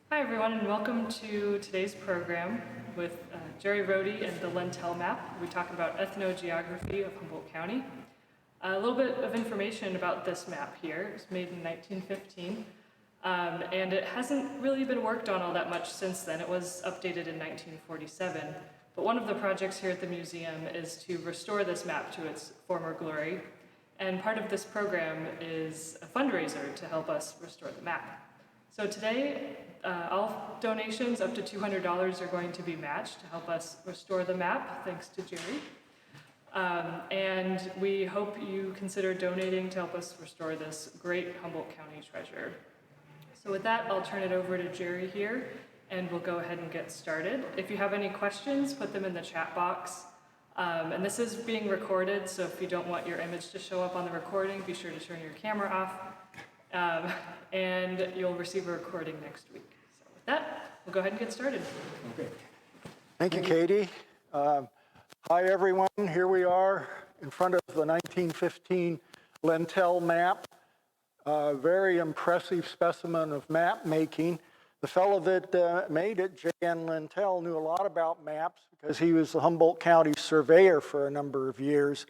Hi everyone, and welcome to today's program with Jerry Rodhe and the Lintel Map. We're talking about ethnogeography of Humboldt County. A little bit of information about this map here. It was made in 1915, and it hasn't really been worked on all that much since then. It was updated in 1947, but one of the projects here at the museum is to restore this map to its former glory, and part of this program is a fundraiser to help us restore the map. So today, all donations up to $200 are going to be matched to help us restore the map, thanks to Jerry. And we hope you consider donating to help us restore this great Humboldt County treasure. So with that, I'll turn it over to Jerry here, and we'll go ahead and get started. If you have any questions, put them in the chat box. And this is being recorded, so if you don't want your image to show up on the recording, be sure to turn your camera off. And you'll receive a recording next week. So with that, we'll go ahead and get started. Okay. Thank you, Katie. Hi, everyone. Here we are in front of the 1915 Lintel map. Very impressive specimen of map making. The fellow that made it, J.N. Lentell, knew a lot about maps because he was the Humboldt County surveyor for a number of years.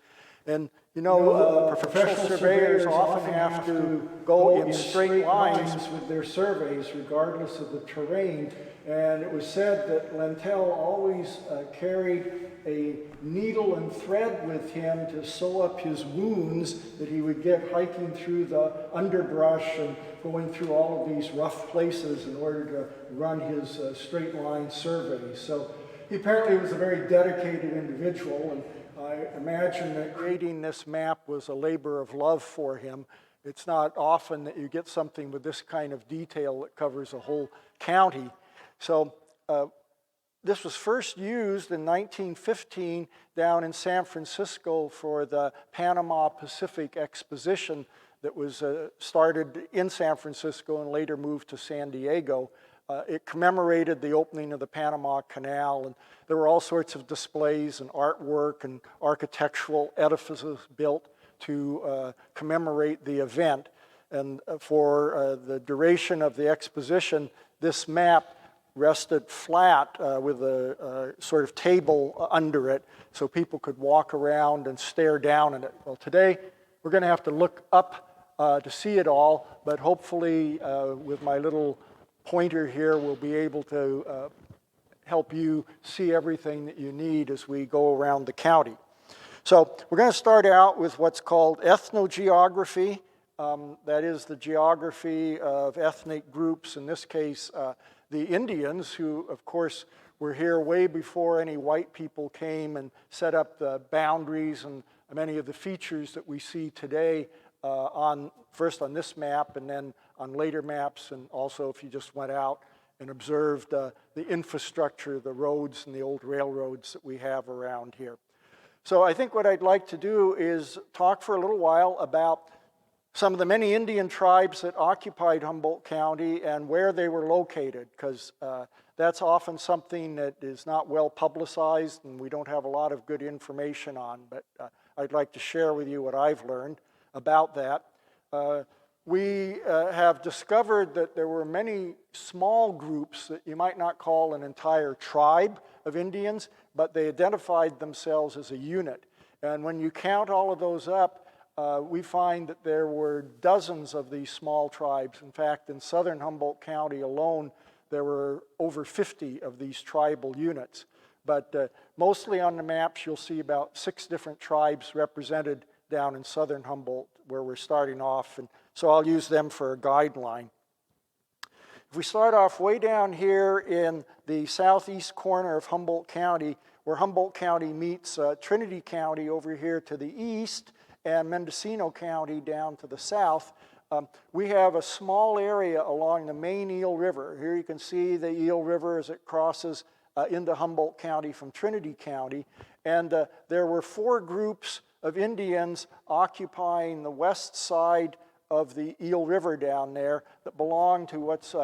And you know, professional surveyors often have to go in straight lines with their surveys, regardless of the terrain. And it was said that Lentell always carried a needle and thread with him to sew up his wounds that he would get hiking through the underbrush and going through all of these rough places in order to run his straight line surveys. So he apparently was a very dedicated individual, and I imagine that creating this map was a labor of love for him. It's not often that you get something with this kind of detail that covers a whole county. So this was first used in 1915 down in San Francisco for the Panama Pacific Exposition that was started in San Francisco and later moved to San Diego. It commemorated the opening of the Panama Canal, and there were all sorts of displays and artwork and architectural edifices built to commemorate the event. And for the duration of the exposition, this map rested flat with a sort of table under it so people could walk around and stare down at it. Well, today we're going to have to look up to see it all, but hopefully with my little pointer here, we'll be able to help you see everything that you need as we go around the county. So we're going to start out with what's called ethnogeography. That is the geography of ethnic groups, in this case, the Indians, who, of course, were here way before any white people came and set up the boundaries and many of the features that we see today first on this map and then on later maps, and also if you just went out and observed the infrastructure, the roads and the old railroads that we have around here. So I think what I'd like to do is talk for a little while about some of the many Indian tribes that occupied Humboldt County and where they were located, because that's often something that is not well publicized and we don't have a lot of good information on, but I'd like to share with you what I've learned about that. We have discovered that there were many small groups that you might not call an entire tribe of Indians, but they identified themselves as a unit. And when you count all of those up, we find that there were dozens of these small tribes. In fact, in southern Humboldt County alone, there were over 50 of these tribal units. But mostly on the maps, you'll see about 6 different tribes represented down in southern Humboldt, where we're starting off, and so I'll use them for a guideline. If we start off way down here in the southeast corner of Humboldt County, where Humboldt County meets Trinity County over here to the east, and Mendocino County down to the south, we have a small area along the main Eel River. Here you can see the Eel River as it crosses into Humboldt County from Trinity County, and there were 4 groups of Indians occupying the west side of the Eel River down there that belonged to what's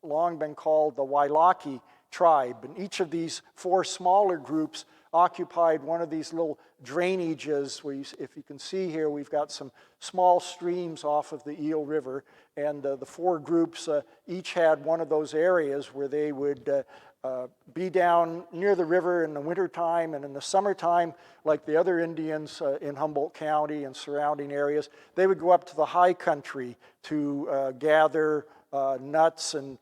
long been called the Wailaki tribe. And each of these 4 smaller groups occupied one of these little drainages. If you can see here, we've got some small streams off of the Eel River, and the four groups each had one of those areas where they would be down near the river in the wintertime, and in the summertime, like the other Indians in Humboldt County and surrounding areas, they would go up to the high country to gather nuts and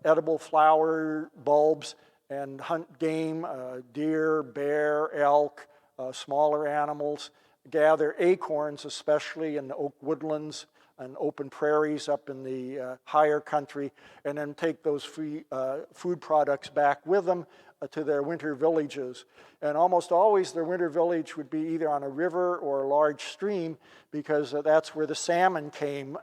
edible flower bulbs and hunt game, deer, bear, elk, smaller animals, gather acorns, especially in the oak woodlands and open prairies up in the higher country, and then take those food products back with them to their winter villages. And almost always their winter village would be either on a river or a large stream, because that's where the salmon came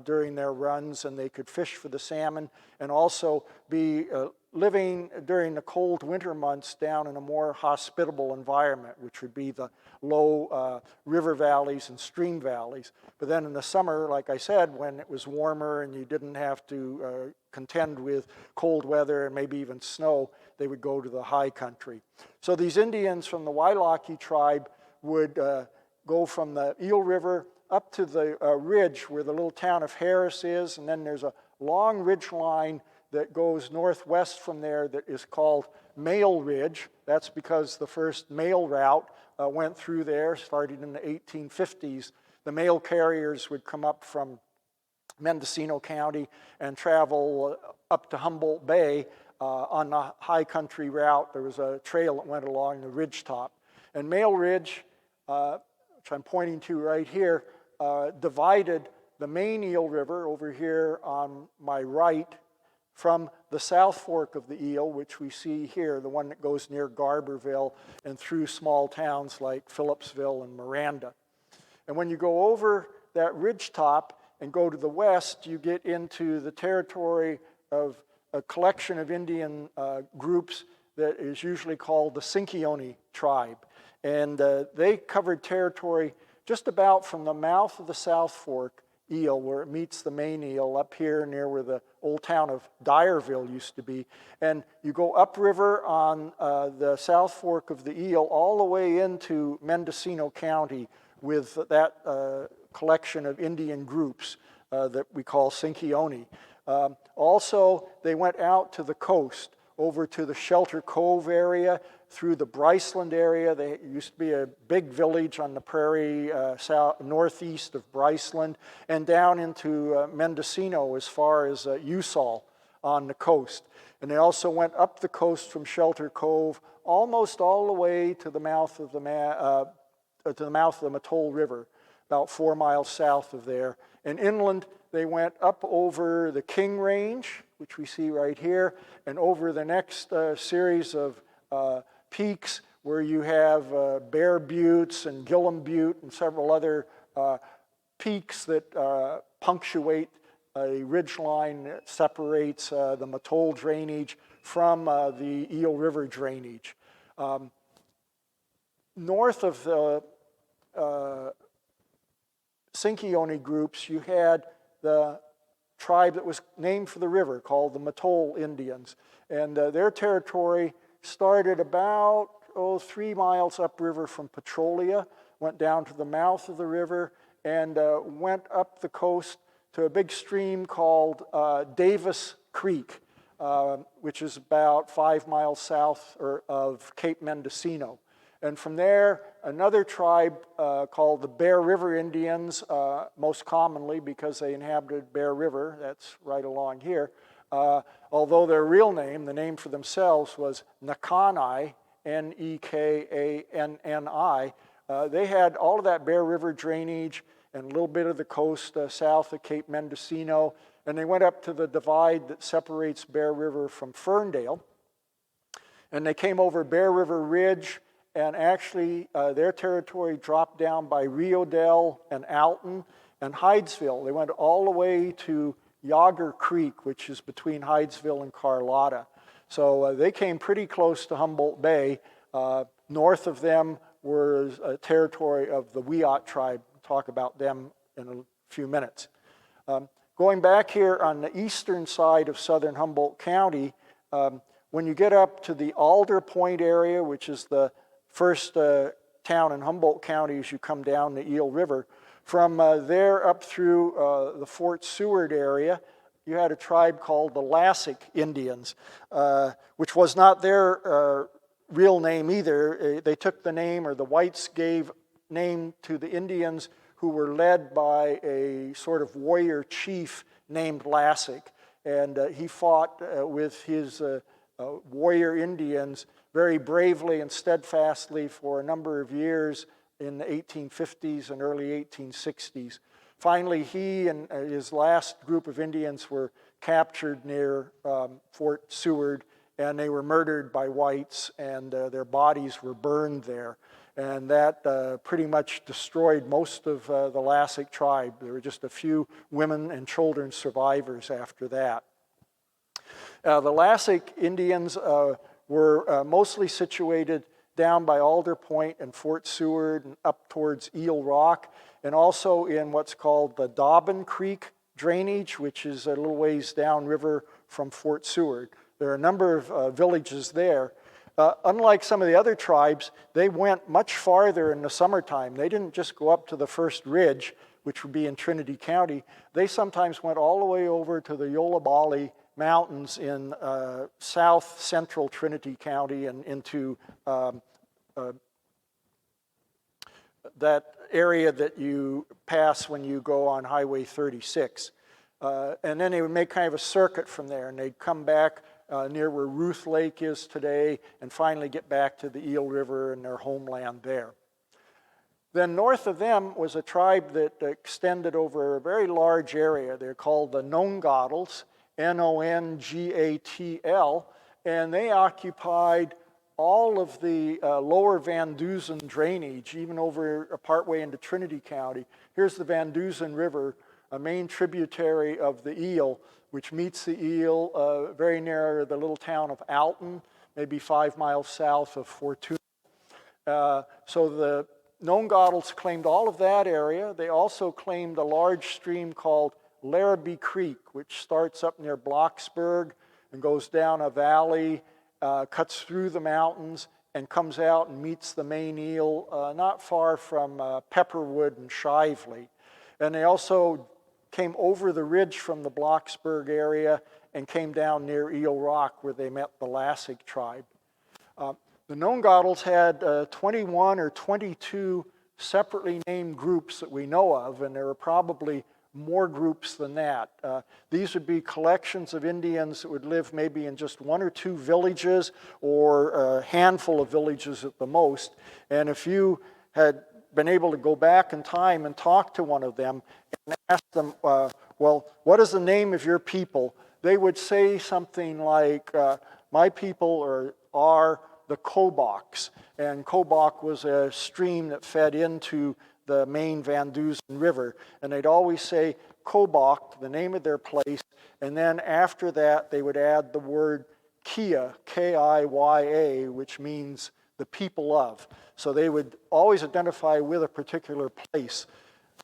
during their runs, and they could fish for the salmon and also be living during the cold winter months down in a more hospitable environment, which would be the low river valleys and stream valleys. But then in the summer, like I said, when it was warmer and you didn't have to contend with cold weather and maybe even snow, they would go to the high country. So these Indians from the Lasik tribe would go from the Eel River up to the ridge where the little town of Harris is, and then there's a long ridge line that goes northwest from there that is called Mail Ridge. That's because the first mail route went through there, started in the 1850s. The mail carriers would come up from Mendocino County and travel up to Humboldt Bay on the high country route. There was a trail that went along the ridge top. And Mail Ridge, which I'm pointing to right here, divided the main Eel River over here on my right from the South Fork of the Eel, which we see here, the one that goes near Garberville and through small towns like Phillipsville and Miranda. And when you go over that ridge top and go to the west, you get into the territory of a collection of Indian groups that is usually called the Sinkione Tribe. And they covered territory just about from the mouth of the South Fork Eel, where it meets the main Eel, up here near where the old town of Dyerville used to be. And you go upriver on the South Fork of the Eel all the way into Mendocino County with that collection of Indian groups that we call Sinkione. Also, they went out to the coast, over to the Shelter Cove area, through the Bryceland area. There used to be a big village on the prairie northeast of Bryceland, and down into Mendocino as far as Usal on the coast. And they also went up the coast from Shelter Cove almost all the way to the mouth of the Matol River, about 4 miles south of there. And inland, they went up over the King Range, which we see right here, and over the next series of peaks where you have Bear Buttes and Gillum Butte and several other peaks that punctuate a ridge line that separates the Matol Drainage from the Eel River Drainage. North of the Sinkione groups, you had the tribe that was named for the river called the Matol Indians. And their territory started about 3 miles upriver from Petrolia, went down to the mouth of the river, and went up the coast to a big stream called Davis Creek, which is about 5 miles south of Cape Mendocino. And from there, another tribe called the Bear River Indians, most commonly because they inhabited Bear River, that's right along here, although their real name, the name for themselves, was Nekani, Nekanni. They had all of that Bear River drainage and a little bit of the coast south of Cape Mendocino, and they went up to the divide that separates Bear River from Ferndale. And they came over Bear River Ridge, and actually their territory dropped down by Rio Dell and Alton and Hydesville. They went all the way to Yager Creek, which is between Hydesville and Carlotta. So they came pretty close to Humboldt Bay. North of them was a territory of the Wiyot tribe. We'll talk about them in a few minutes. Going back here on the eastern side of southern Humboldt County, when you get up to the Alder Point area, which is the first town in Humboldt County as you come down the Eel River. From there up through the Fort Seward area, you had a tribe called the Lasik Indians, which was not their real name either. They took the name, or the whites gave name to the Indians who were led by a sort of warrior chief named Lasik. And he fought with his warrior Indians very bravely and steadfastly for a number of years in the 1850s and early 1860s. Finally, he and his last group of Indians were captured near Fort Seward, and they were murdered by whites, and their bodies were burned there. And that pretty much destroyed most of the Lasik tribe. There were just a few women and children survivors after that. The Lasik Indians were mostly situated down by Alder Point and Fort Seward and up towards Eel Rock, and also in what's called the Dobbin Creek Drainage, which is a little ways downriver from Fort Seward. There are a number of villages there. Unlike some of the other tribes, they went much farther in the summertime. They didn't just go up to the first ridge, which would be in Trinity County. They sometimes went all the way over to the Yolabali Mountains in south central Trinity County and into that area that you pass when you go on Highway 36. And then they would make kind of a circuit from there, and they'd come back near where Ruth Lake is today and finally get back to the Eel River and their homeland there. Then north of them was a tribe that extended over a very large area. They're called the Nongatls, Nongatl, and they occupied all of the lower Van Dusen Drainage, even over partway into Trinity County. Here's the Van Dusen River, a main tributary of the Eel, which meets the Eel very near the little town of Alton, maybe 5 miles south of Fortuna. So the Nongatls claimed all of that area. They also claimed a large stream called Larrabee Creek, which starts up near Blocksburg and goes down a valley, cuts through the mountains, and comes out and meets the main Eel not far from Pepperwood and Shively. And they also came over the ridge from the Blocksburg area and came down near Eel Rock, where they met the Lasik tribe. The Nongatls had 21 or 22 separately named groups that we know of, and there were probably more groups than that. These would be collections of Indians that would live maybe in just 1 or 2 villages, or a handful of villages at the most. And if you had been able to go back in time and talk to one of them and ask them, well, what is the name of your people? They would say something like, my people are the Kobaks. And Kobak was a stream that fed into the main Van Dusen River. And they'd always say Kobak, the name of their place, and then after that they would add the word Kia, K-I-Y-A, which means the people of. So they would always identify with a particular place.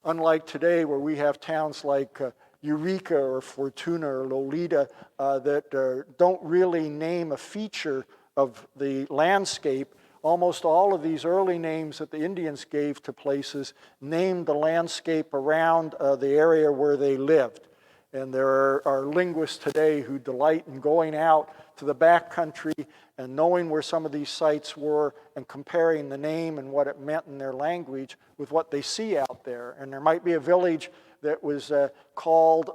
Unlike today, where we have towns like Eureka or Fortuna or Lolita that don't really name a feature of the landscape, almost all of these early names that the Indians gave to places named the landscape around the area where they lived. And there are linguists today who delight in going out to the backcountry and knowing where some of these sites were and comparing the name and what it meant in their language with what they see out there. And there might be a village that was called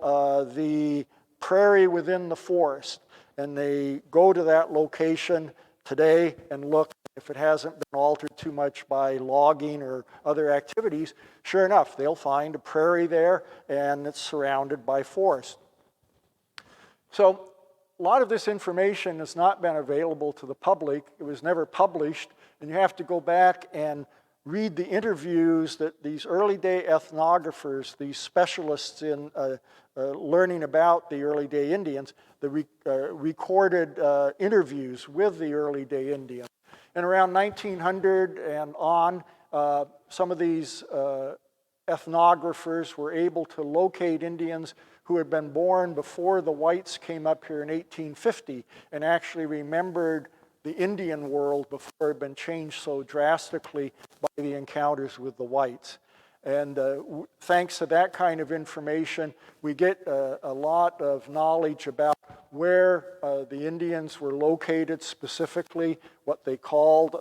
the Prairie Within the Forest. And they go to that location today and look. If it hasn't been altered too much by logging or other activities, sure enough, they'll find a prairie there, and it's surrounded by forest. So a lot of this information has not been available to the public. It was never published, and you have to go back and read the interviews that these early day ethnographers, these specialists in learning about the early day Indians, the recorded interviews with the early day Indians. And around 1900 and on, some of these ethnographers were able to locate Indians who had been born before the whites came up here in 1850 and actually remembered the Indian world before it had been changed so drastically by the encounters with the whites. And thanks to that kind of information, we get a lot of knowledge about where the Indians were located specifically, what they called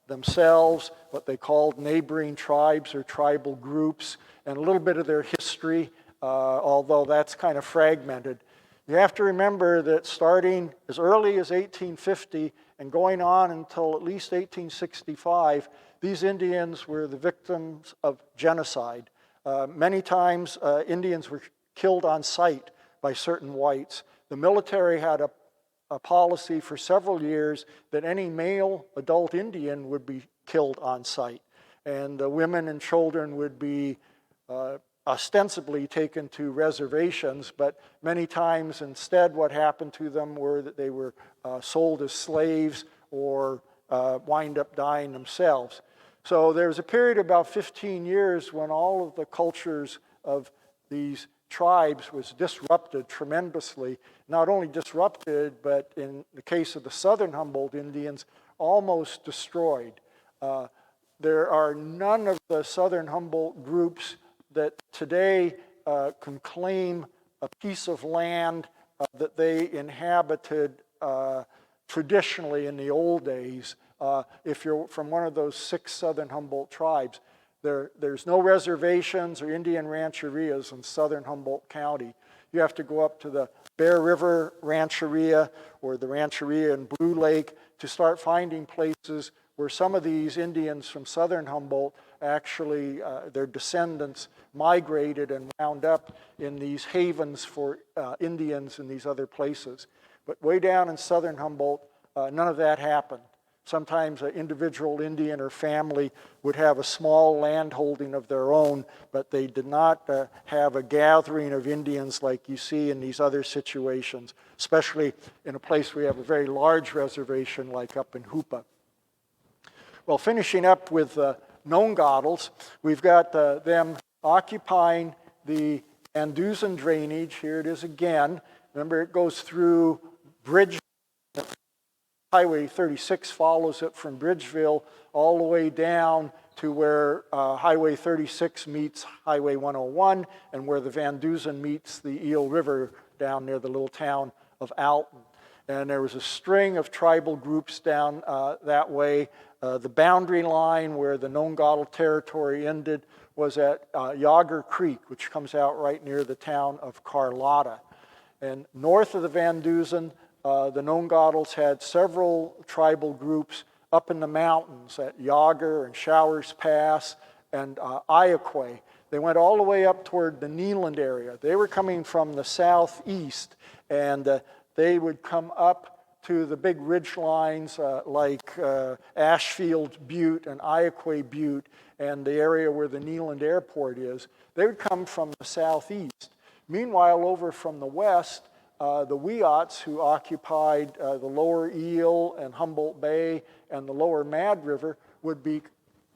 themselves, what they called neighboring tribes or tribal groups, and a little bit of their history, although that's kind of fragmented. You have to remember that starting as early as 1850 and going on until at least 1865, these Indians were the victims of genocide. Many times, Indians were killed on sight by certain whites. The military had a policy for several years that any male adult Indian would be killed on sight, and women and children would be ostensibly taken to reservations, but many times instead what happened to them were that they were sold as slaves or wind up dying themselves. So there was a period of about 15 years when all of the cultures of these tribes was disrupted tremendously. Not only disrupted, but in the case of the southern Humboldt Indians, almost destroyed. There are none of the southern Humboldt groups that today can claim a piece of land that they inhabited traditionally in the old days. If you're from one of those 6 southern Humboldt tribes, there's no reservations or Indian rancherias in southern Humboldt County. You have to go up to the Bear River Rancheria or the Rancheria in Blue Lake to start finding places where some of these Indians from southern Humboldt actually, their descendants migrated and wound up in these havens for Indians in these other places. But way down in southern Humboldt, none of that happened. Sometimes an individual Indian or family would have a small land holding of their own, but they did not have a gathering of Indians like you see in these other situations, especially in a place where we have a very large reservation like up in Hoopa. Well, finishing up with Nongottles, we've got them occupying the Andewson Drainage. Here it is again. Remember, it goes through Bridge. Highway 36 follows it from Bridgeville all the way down to where Highway 36 meets Highway 101 and where the Van Dusen meets the Eel River down near the little town of Alton. And there was a string of tribal groups down that way. The boundary line where the Nongottle territory ended was at Yager Creek, which comes out right near the town of Carlotta. And north of the Van Dusen, the Nongottles had several tribal groups up in the mountains at Yager and Showers Pass and Iaqua. They went all the way up toward the Neeland area. They were coming from the southeast, and they would come up to the big ridge lines like Ashfield Butte and Iaqua Butte and the area where the Neeland Airport is. They would come from the southeast. Meanwhile, over from the west, the Wiots, who occupied the lower Eel and Humboldt Bay and the lower Mad River, would be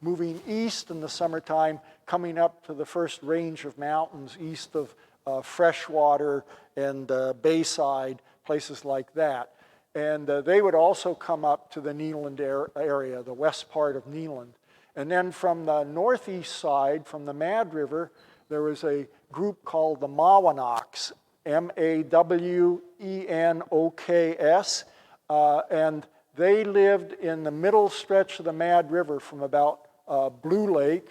moving east in the summertime, coming up to the first range of mountains east of Freshwater and Bayside, places like that. And they would also come up to the Neeland area, the west part of Neeland. And then from the northeast side, from the Mad River, there was a group called the Mawanoks, Mawenoks, and they lived in the middle stretch of the Mad River from about Blue Lake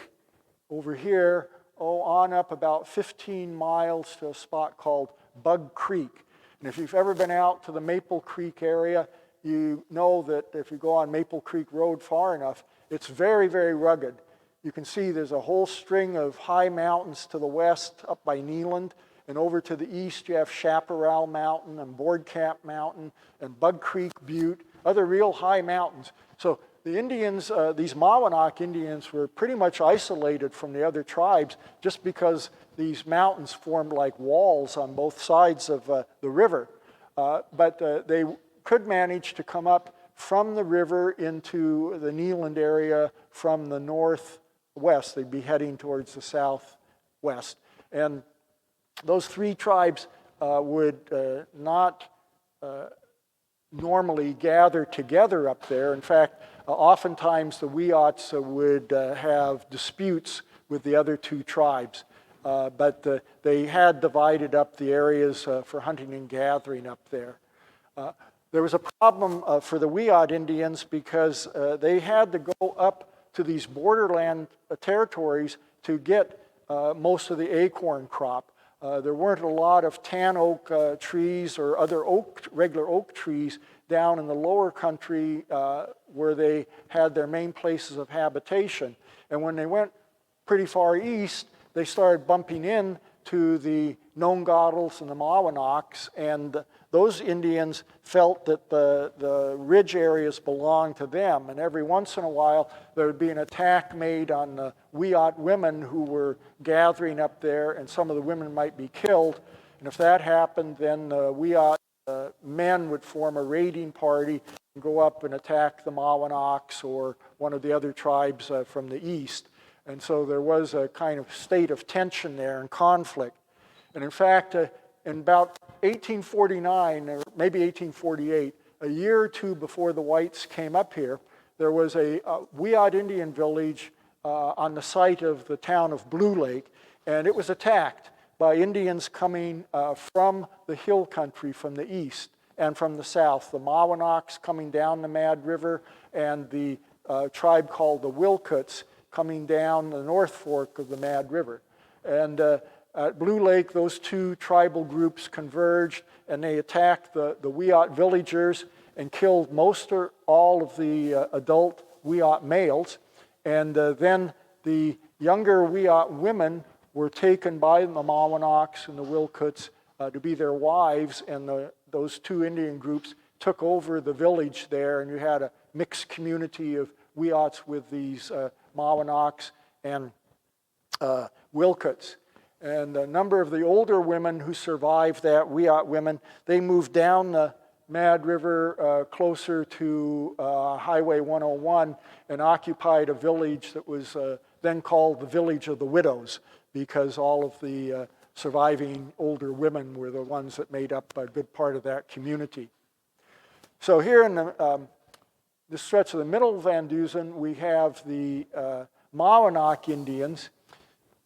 over here, on up about 15 miles to a spot called Bug Creek. And if you've ever been out to the Maple Creek area, you know that if you go on Maple Creek Road far enough, it's very, very rugged. You can see there's a whole string of high mountains to the west up by Neeland, and over to the east you have Chaparral Mountain and Board Camp Mountain and Bug Creek Butte, other real high mountains. So the Indians, these Mawanok Indians, were pretty much isolated from the other tribes just because these mountains formed like walls on both sides of the river. But they could manage to come up from the river into the Neeland area from the northwest. They'd be heading towards the southwest. And those 3 tribes would not normally gather together up there. In fact, oftentimes the Wiots would have disputes with the other two tribes, but they had divided up the areas for hunting and gathering up there. There was a problem for the Wiot Indians because they had to go up to these borderland territories to get most of the acorn crop. There weren't a lot of tan oak trees or other regular oak trees down in the lower country where they had their main places of habitation. And when they went pretty far east, they started bumping in to the Nongottles and the Mawanoks, and those Indians felt that the ridge areas belonged to them. And every once in a while, there would be an attack made on the Wiot women who were gathering up there, and some of the women might be killed. And if that happened, then the Wiot men would form a raiding party and go up and attack the Mawanoks or one of the other tribes from the east. And so there was a kind of state of tension there and conflict. And in fact, in about 1849, or maybe 1848, a year or two before the whites came up here, there was a Wiot Indian village on the site of the town of Blue Lake, and it was attacked by Indians coming from the hill country from the east and from the south. The Mawanoks coming down the Mad River, and the tribe called the Wilkuts coming down the North Fork of the Mad River. And at Blue Lake, those two tribal groups converged, and they attacked the Wiot villagers and killed most or all of the adult Wiot males. And then the younger Wiot women were taken by the Mawanoks and the Wilkuts to be their wives, and those two Indian groups took over the village there, and you had a mixed community of Wiots with these Mawanoks and Wilkuts. And a number of the older women who survived that, Wiot women, they moved down the Mad River closer to Highway 101 and occupied a village that was then called the Village of the Widows, because all of the surviving older women were the ones that made up a good part of that community. So here in this stretch of the middle of Andewson, we have the Mawanok Indians.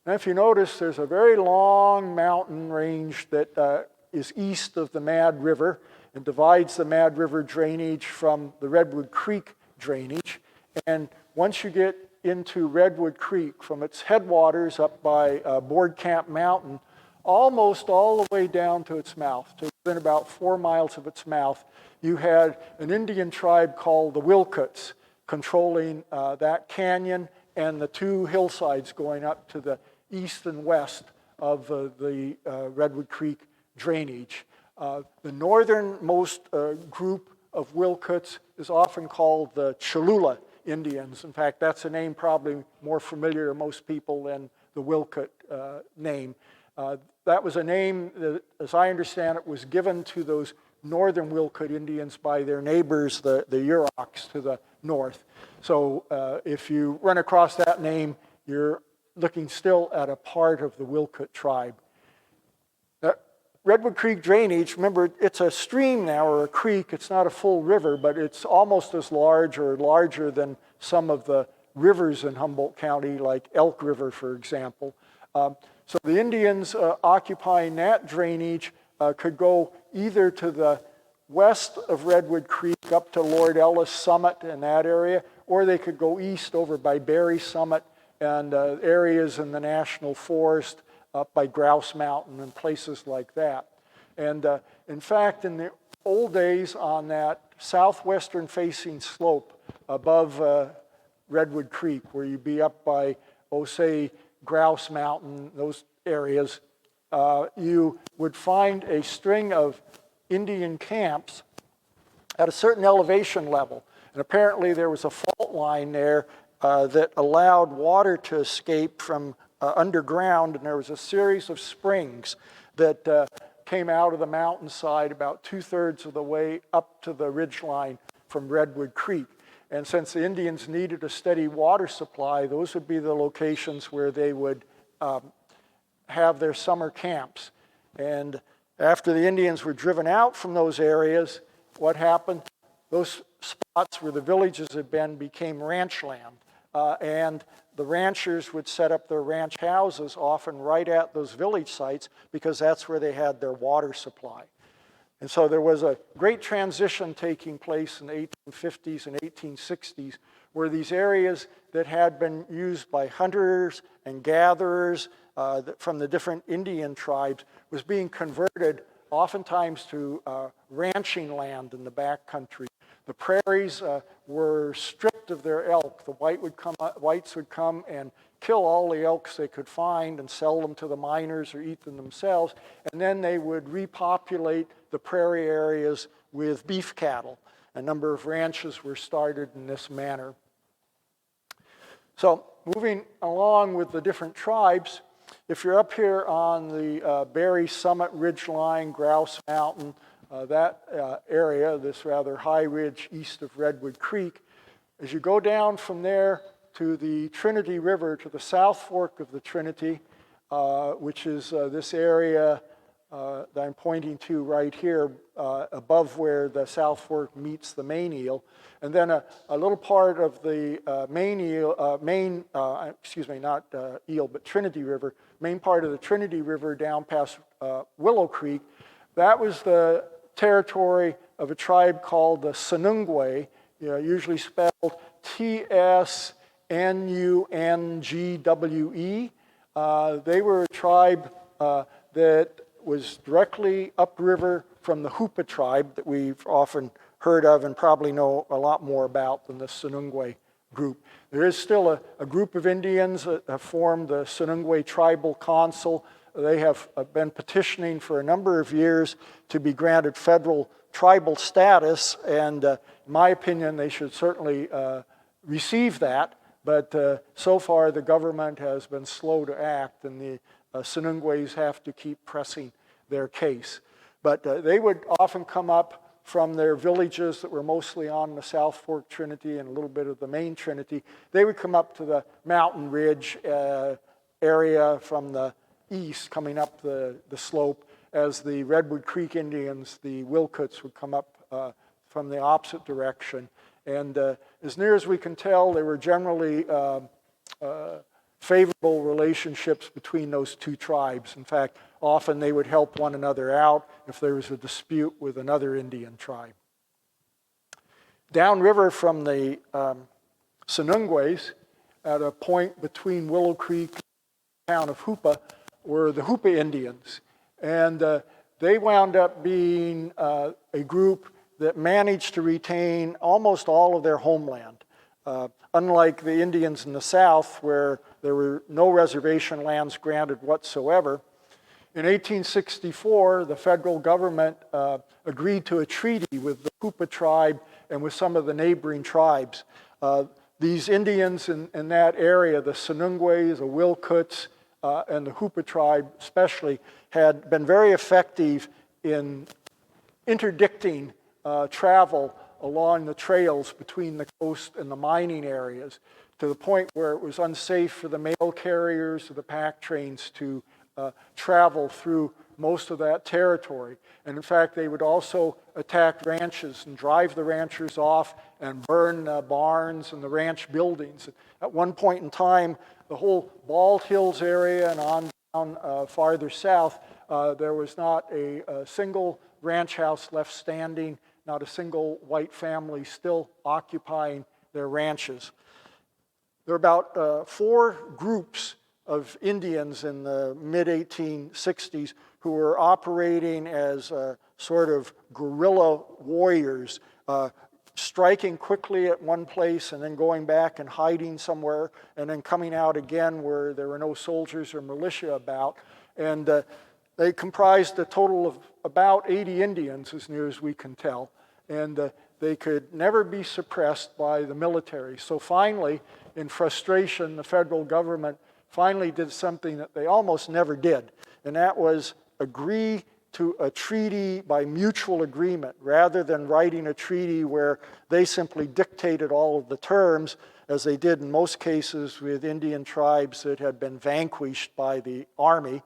And if you notice, there's a very long mountain range that is east of the Mad River and divides the Mad River drainage from the Redwood Creek drainage. And once you get into Redwood Creek, from its headwaters up by Board Camp Mountain, almost all the way down to its mouth, to within about 4 miles of its mouth, you had an Indian tribe called the Wilkuts controlling that canyon and the two hillsides going up to the east and west of the Redwood Creek drainage. The northernmost group of Wilkuts is often called the Cholula Indians. In fact, that's a name probably more familiar to most people than the Wilkut name. That was a name that, as I understand it, was given to those northern Wilkut Indians by their neighbors, the Yurok to the north. So if you run across that name, you're looking still at a part of the Wilkut tribe. Redwood Creek drainage, remember, it's a stream now, or a creek. It's not a full river, but it's almost as large or larger than some of the rivers in Humboldt County, like Elk River, for example. So the Indians occupying that drainage could go either to the west of Redwood Creek up to Lord Ellis Summit in that area, or they could go east over by Berry Summit and areas in the National Forest up by Grouse Mountain and places like that. And in fact, in the old days on that southwestern facing slope above Redwood Creek, where you'd be up by, say, Grouse Mountain, those areas, you would find a string of Indian camps at a certain elevation level. And apparently there was a fault line there that allowed water to escape from underground, and there was a series of springs that came out of the mountainside about 2/3 of the way up to the ridgeline from Redwood Creek. And since the Indians needed a steady water supply, those would be the locations where they would have their summer camps. And after the Indians were driven out from those areas what happened? Those spots where the villages had been became ranch land. And the ranchers would set up their ranch houses often right at those village sites because that's where they had their water supply. And so there was a great transition taking place in the 1850s and 1860s where these areas that had been used by hunters and gatherers from the different Indian tribes was being converted oftentimes to ranching land in the backcountry. The prairies were stripped of their elk. The whites would come and kill all the elks they could find and sell them to the miners or eat them themselves. And then they would repopulate the prairie areas with beef cattle. A number of ranches were started in this manner. So moving along with the different tribes, if you're up here on the Berry Summit Ridgeline, Grouse Mountain, that area, this rather high ridge east of Redwood Creek, as you go down from there to the Trinity River, to the South Fork of the Trinity, which is this area that I'm pointing to right here, above where the South Fork meets the main eel, and then a little part of the Trinity River, main part of the Trinity River down past Willow Creek. That was the territory of a tribe called the Sununui, usually spelled T-S-N-U-N-G-W-E. They were a tribe that was directly upriver from the Hoopa tribe that we've often heard of and probably know a lot more about than the Sununui group. There is still a group of Indians that have formed the Sununui Tribal Council. They have been petitioning for a number of years to be granted federal tribal status, and in my opinion, they should certainly receive that, but so far the government has been slow to act, and the Sununguis have to keep pressing their case. But they would often come up from their villages that were mostly on the South Fork Trinity and a little bit of the main Trinity. They would come up to the mountain ridge area from the east, coming up the slope, as the Redwood Creek Indians, the Wilcots, would come up from the opposite direction. And as near as we can tell, there were generally favorable relationships between those two tribes. In fact, often they would help one another out if there was a dispute with another Indian tribe. Downriver from the Sununguis, at a point between Willow Creek and the town of Hoopa, were the Hoopa Indians. And they wound up being a group that managed to retain almost all of their homeland. Unlike the Indians in the South, where there were no reservation lands granted whatsoever, in 1864, the federal government agreed to a treaty with the Hoopa tribe and with some of the neighboring tribes. These Indians in that area, the Sununguis, the Wilcots, and the Hoopa tribe especially, had been very effective in interdicting travel along the trails between the coast and the mining areas, to the point where it was unsafe for the mail carriers or the pack trains to travel through most of that territory. And in fact, they would also attack ranches and drive the ranchers off and burn barns and the ranch buildings. At one point in time, the whole Bald Hills area and on down farther south, there was not a single ranch house left standing, not a single white family still occupying their ranches. There were about 4 groups of Indians in the mid-1860s who were operating as sort of guerrilla warriors, striking quickly at one place and then going back and hiding somewhere and then coming out again where there were no soldiers or militia about. And they comprised a total of about 80 Indians, as near as we can tell. And they could never be suppressed by the military. So finally, in frustration, the federal government finally did something that they almost never did, and that was agree to a treaty by mutual agreement, rather than writing a treaty where they simply dictated all of the terms, as they did in most cases with Indian tribes that had been vanquished by the army.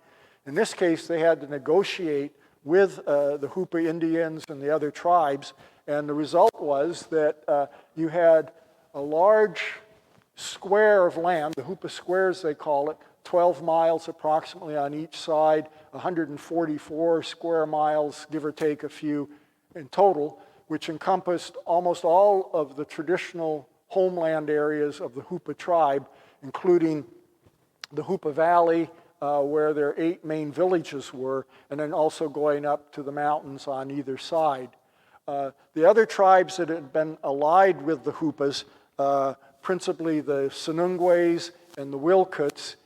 In this case, they had to negotiate with the Hoopa Indians and the other tribes. And the result was that you had a large square of land, the Hoopa squares they call it, 12 miles approximately on each side, 144 square miles, give or take a few in total, which encompassed almost all of the traditional homeland areas of the Hoopa tribe, including the Hoopa Valley, where their 8 main villages were, and then also going up to the mountains on either side. The other tribes that had been allied with the Hoopas, principally the Sununguis and the Wilkuts,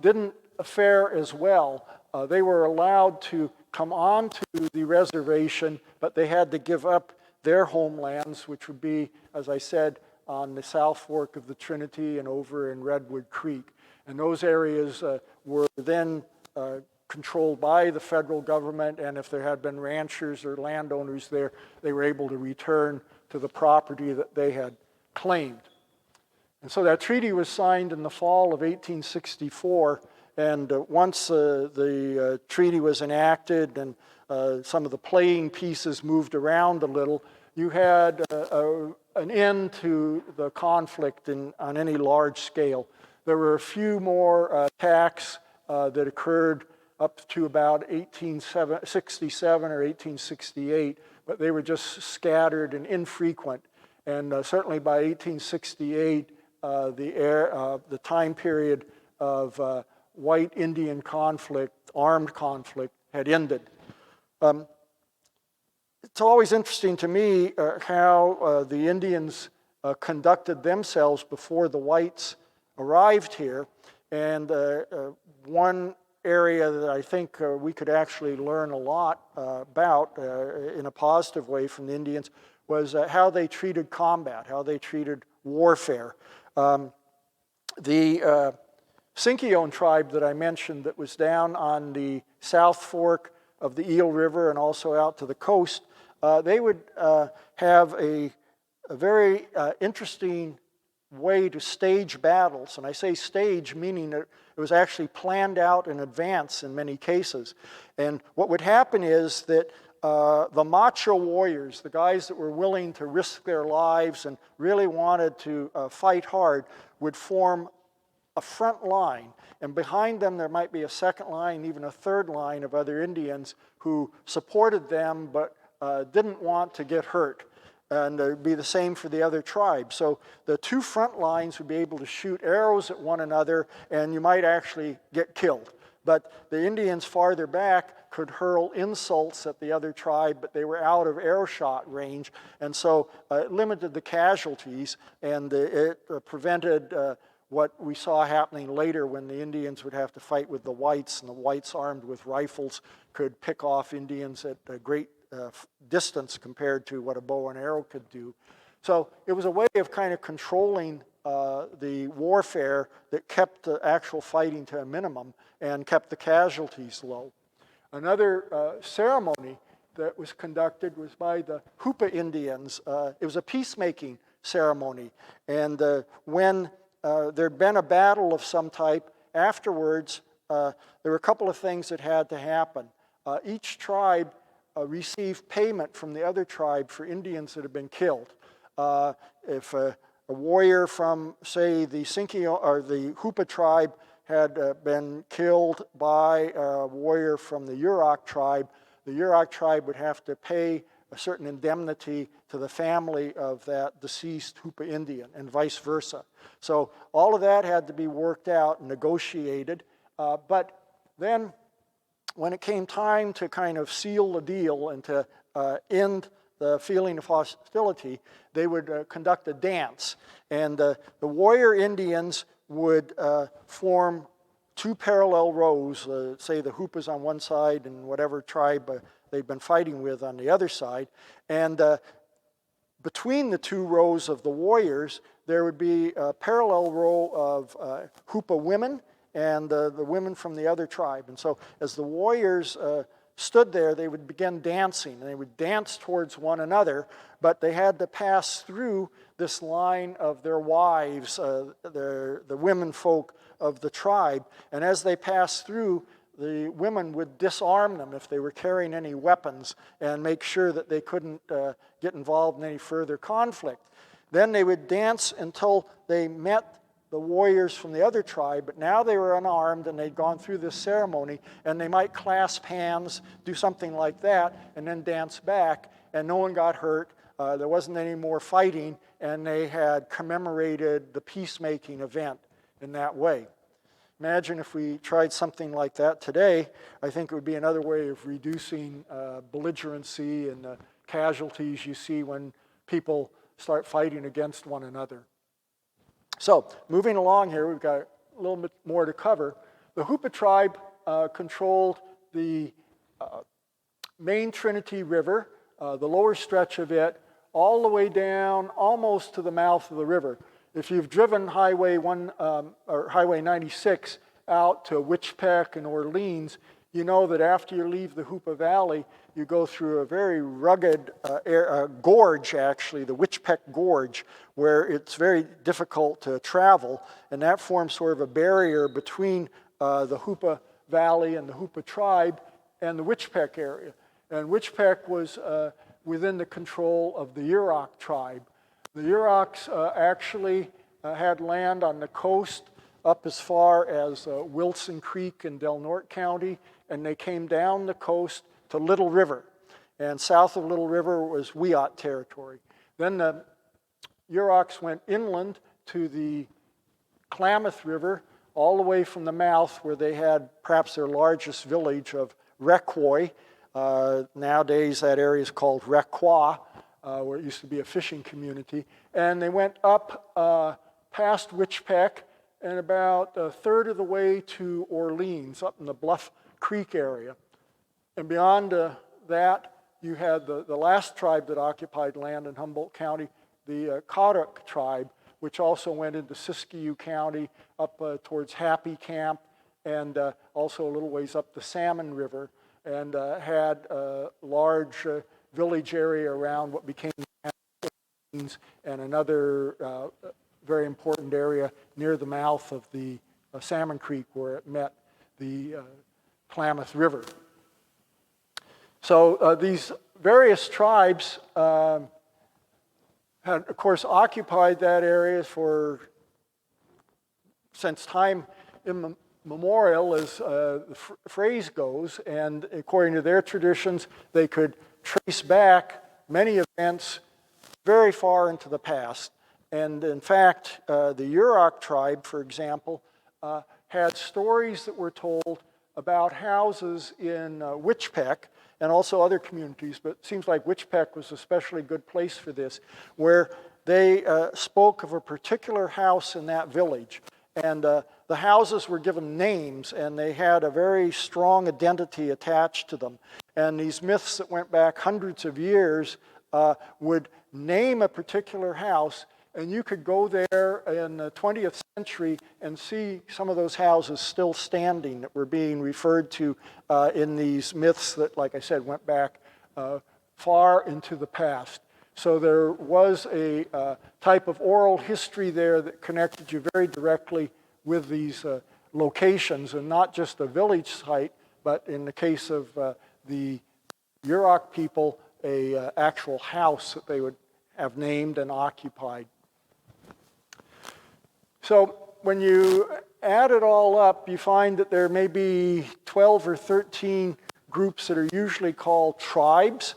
didn't fare as well. They were allowed to come onto the reservation, but they had to give up their homelands, which would be, as I said, on the South Fork of the Trinity and over in Redwood Creek. And those areas were then controlled by the federal government, and if there had been ranchers or landowners there, they were able to return to the property that they had claimed. And so that treaty was signed in the fall of 1864, and once the treaty was enacted and some of the playing pieces moved around a little, you had an end to the conflict on any large scale. There were a few more attacks that occurred up to about 1867 or 1868, but they were just scattered and infrequent. And certainly by 1868, the time period of white Indian conflict, armed conflict, had ended. It's always interesting to me how the Indians conducted themselves before the whites arrived here. And one area that I think we could actually learn a lot about in a positive way from the Indians was how they treated combat, how they treated warfare. The Sinkione Tribe that I mentioned that was down on the South Fork of the Eel River and also out to the coast, they would have a very interesting way to stage battles. And I say stage meaning that it was actually planned out in advance in many cases. And what would happen is that the macho warriors, the guys that were willing to risk their lives and really wanted to fight hard, would form a front line, and behind them there might be a second line, even a third line of other Indians who supported them but didn't want to get hurt. And it would be the same for the other tribes. So the two front lines would be able to shoot arrows at one another, and you might actually get killed. But the Indians farther back could hurl insults at the other tribe, but they were out of arrow shot range, and so it limited the casualties, and it prevented what we saw happening later when the Indians would have to fight with the whites, and the whites armed with rifles could pick off Indians at a great distance compared to what a bow and arrow could do. So it was a way of kind of controlling the warfare that kept the actual fighting to a minimum and kept the casualties low. Another ceremony that was conducted was by the Hoopa Indians. It was a peacemaking ceremony, and when there'd been a battle of some type, afterwards there were a couple of things that had to happen. Each tribe received payment from the other tribe for Indians that had been killed. If a warrior from, say, the Sinkione or the Hoopa tribe had been killed by a warrior from the Yurok tribe, the Yurok tribe would have to pay a certain indemnity to the family of that deceased Hoopa Indian, and vice versa. So all of that had to be worked out and negotiated. But then when it came time to kind of seal the deal and to end the feeling of hostility, they would conduct a dance. And the warrior Indians would form two parallel rows, say the Hoopas on one side and whatever tribe they'd been fighting with on the other side. And between the two rows of the warriors, there would be a parallel row of Hoopa women and the women from the other tribe. And so as the warriors stood there, they would begin dancing, and they would dance towards one another, but they had to pass through this line of their wives, the women folk of the tribe. And as they passed through, the women would disarm them if they were carrying any weapons and make sure that they couldn't get involved in any further conflict. Then they would dance until they met the warriors from the other tribe, but now they were unarmed and they'd gone through this ceremony, and they might clasp hands, do something like that, and then dance back, and no one got hurt. There wasn't any more fighting, and they had commemorated the peacemaking event in that way. Imagine if we tried something like that today. I think it would be another way of reducing belligerency and the casualties you see when people start fighting against one another. So, moving along here, we've got a little bit more to cover. The Hoopa tribe controlled the main Trinity River, the lower stretch of it, all the way down almost to the mouth of the river. If you've driven Highway 96 out to Witchpeck and Orleans, you know that after you leave the Hoopa Valley, you go through a very rugged gorge, actually, the Witchpeck Gorge, where it's very difficult to travel, and that forms sort of a barrier between the Hoopa Valley and the Hoopa tribe and the Witchpeck area. And Witchpeck was within the control of the Yurok tribe. The Yuroks actually had land on the coast up as far as Wilson Creek in Del Norte County, and they came down the coast to Little River. And south of Little River was Wiyot territory. Then the Yuroks went inland to the Klamath River, all the way from the mouth where they had perhaps their largest village of Requoy. Nowadays that area is called Requa, where it used to be a fishing community. And they went up past Witchpeck and about a third of the way to Orleans, up in the Bluff Creek area. And beyond that, you had the last tribe that occupied land in Humboldt County, the Karuk tribe, which also went into Siskiyou County up towards Happy Camp, and also a little ways up the Salmon River, and had a large village area around what became and another very important area near the mouth of the Salmon Creek where it met the Klamath River. So these various tribes had, of course, occupied that area since time immemorial, as the phrase goes, and according to their traditions, they could trace back many events very far into the past. And in fact, the Yurok tribe, for example, had stories that were told about houses in Witchpeck and also other communities, but it seems like Witchpeck was an especially good place for this, where they spoke of a particular house in that village. And the houses were given names, and they had a very strong identity attached to them. And these myths that went back hundreds of years would name a particular house, and you could go there in the 20th century and see some of those houses still standing that were being referred to in these myths that, like I said, went back far into the past. So there was a type of oral history there that connected you very directly with these locations, and not just a village site, but in the case of the Yurok people, a actual house that they would have named and occupied. So when you add it all up, you find that there may be 12 or 13 groups that are usually called tribes,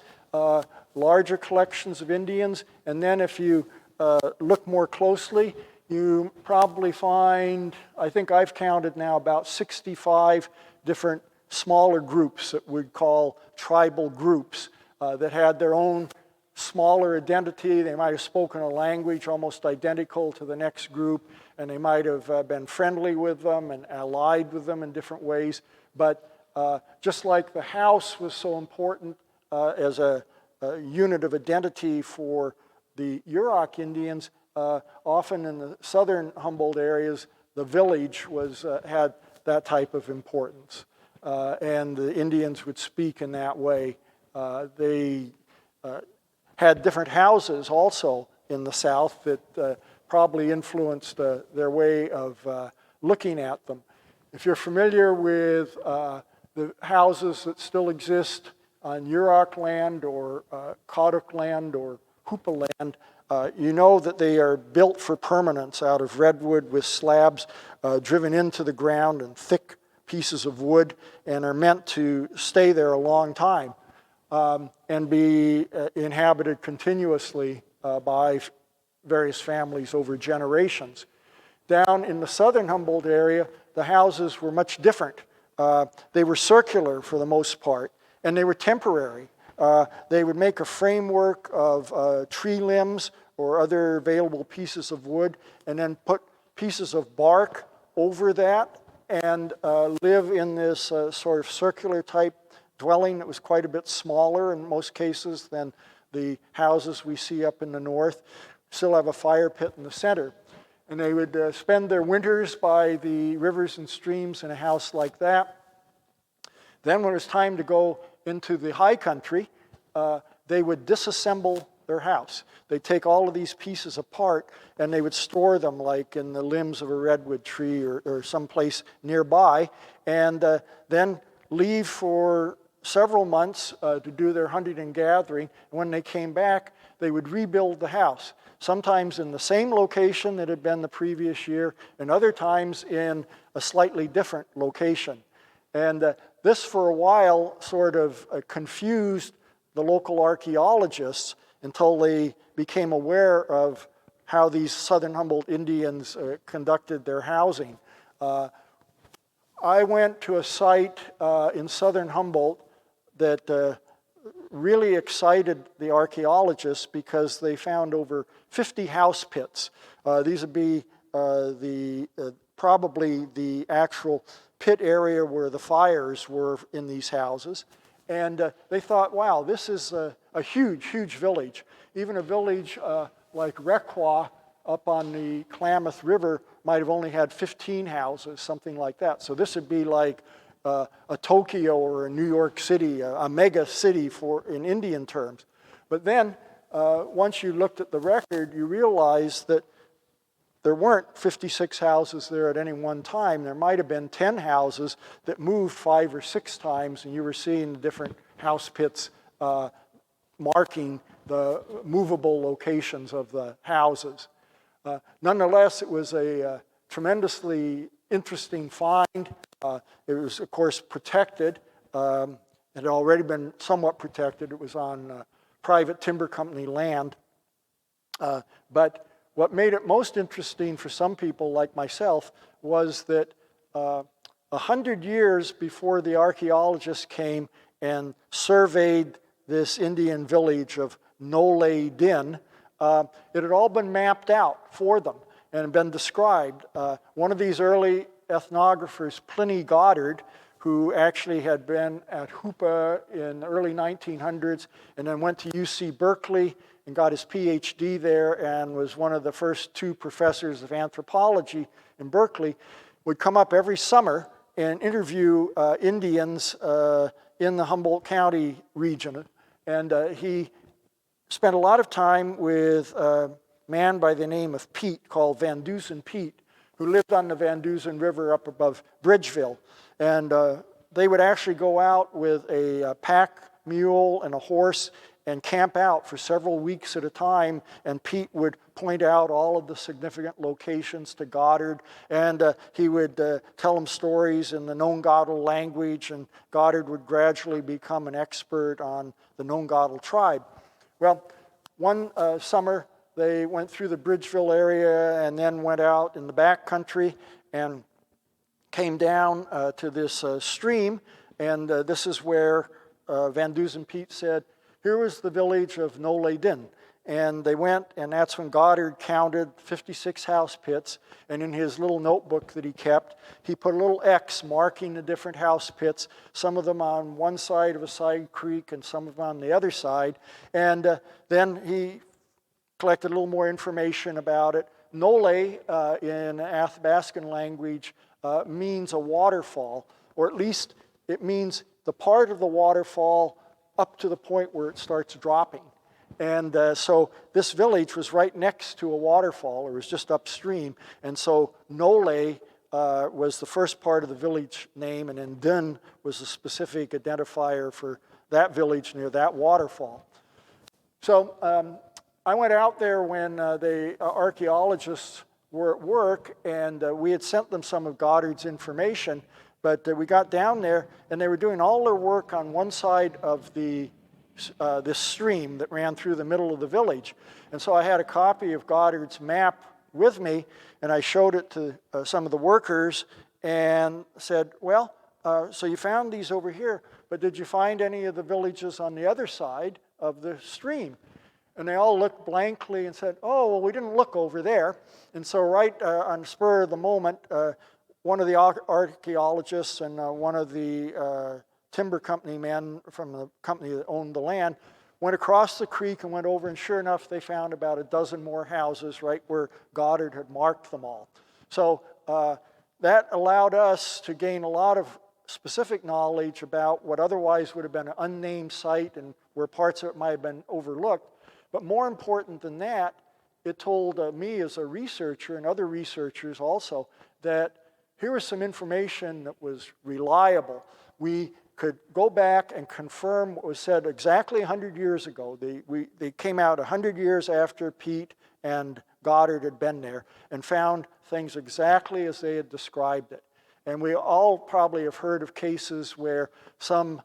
larger collections of Indians, and then if you look more closely, you probably find, I think I've counted now, about 65 different smaller groups that we'd call tribal groups that had their own smaller identity. They might have spoken a language almost identical to the next group, and they might have been friendly with them and allied with them in different ways. But just like the house was so important as a unit of identity for the Yurok Indians, often in the southern Humboldt areas, the village had that type of importance. And the Indians would speak in that way. They had different houses also in the south that probably influenced their way of looking at them. If you're familiar with the houses that still exist on Yurok land or Kaduk land or Hoopa land, you know that they are built for permanence out of redwood with slabs driven into the ground and thick pieces of wood, and are meant to stay there a long time and be inhabited continuously by various families over generations. Down in the southern Humboldt area, the houses were much different. They were circular for the most part, and they were temporary. They would make a framework of tree limbs or other available pieces of wood, and then put pieces of bark over that, and live in this sort of circular type dwelling that was quite a bit smaller in most cases than the houses we see up in the north. Still have a fire pit in the center. And they would spend their winters by the rivers and streams in a house like that. Then when it was time to go into the high country, they would disassemble their house. They'd take all of these pieces apart and they would store them like in the limbs of a redwood tree or someplace nearby, and then leave for several months to do their hunting and gathering. And when they came back, they would rebuild the house, sometimes in the same location that had been the previous year, and other times in a slightly different location. And this, for a while, sort of confused the local archaeologists until they became aware of how these southern Humboldt Indians conducted their housing. I went to a site in southern Humboldt that really excited the archaeologists because they found over 50 house pits. These would be probably the actual pit area where the fires were in these houses. And they thought, wow, this is a huge, huge village. Even a village like Requa up on the Klamath River might have only had 15 houses, something like that. So this would be like a Tokyo or a New York City, a mega city in Indian terms. But then, once you looked at the record, you realized that there weren't 56 houses there at any one time. There might have been 10 houses that moved 5 or 6 times, and you were seeing the different house pits marking the movable locations of the houses. Nonetheless, it was a tremendously interesting find. It was, of course, protected. It had already been somewhat protected. It was on private timber company land. But what made it most interesting for some people like myself was that 100 years before the archaeologists came and surveyed this Indian village of Nole Din, it had all been mapped out for them and been described. One of these early ethnographers, Pliny Goddard, who actually had been at Hoopa in the early 1900s and then went to UC Berkeley and got his PhD there and was one of the first 2 professors of anthropology in Berkeley, would come up every summer and interview Indians in the Humboldt County region. And he spent a lot of time with a man by the name of Pete, called Van Dusen Pete, who lived on the Van Dusen River up above Bridgeville. And they would actually go out with a pack mule and a horse and camp out for several weeks at a time, and Pete would point out all of the significant locations to Goddard, and he would tell him stories in the Nongadal language, and Goddard would gradually become an expert on the Nongadal tribe. Well, one summer they went through the Bridgeville area and then went out in the back country and came down to this stream, and this is where Van Dusen Pete said, here was the village of Nole Din. And they went, and that's when Goddard counted 56 house pits, and in his little notebook that he kept, he put a little X marking the different house pits, some of them on one side of a side creek and some of them on the other side. And then he collected a little more information about it. Nole, in Athabascan language, means a waterfall, or at least it means the part of the waterfall up to the point where it starts dropping. And so this village was right next to a waterfall, or was just upstream, and so Nole was the first part of the village name, and then Dun was the specific identifier for that village near that waterfall. So I went out there when the archaeologists were at work, and we had sent them some of Goddard's information, but we got down there, and they were doing all their work on one side of this stream that ran through the middle of the village. And so I had a copy of Goddard's map with me, and I showed it to some of the workers and said, well, so you found these over here, but did you find any of the villages on the other side of the stream? And they all looked blankly and said, oh, well, we didn't look over there. And so right on the spur of the moment, one of the archaeologists and one of the timber company men from the company that owned the land went across the creek and went over, and sure enough, they found about a dozen more houses right where Goddard had marked them all. So that allowed us to gain a lot of specific knowledge about what otherwise would have been an unnamed site and where parts of it might have been overlooked. But more important than that, it told me as a researcher and other researchers also that here was some information that was reliable. We could go back and confirm what was said exactly 100 years ago. They came out 100 years after Pete and Goddard had been there and found things exactly as they had described it. And we all probably have heard of cases where some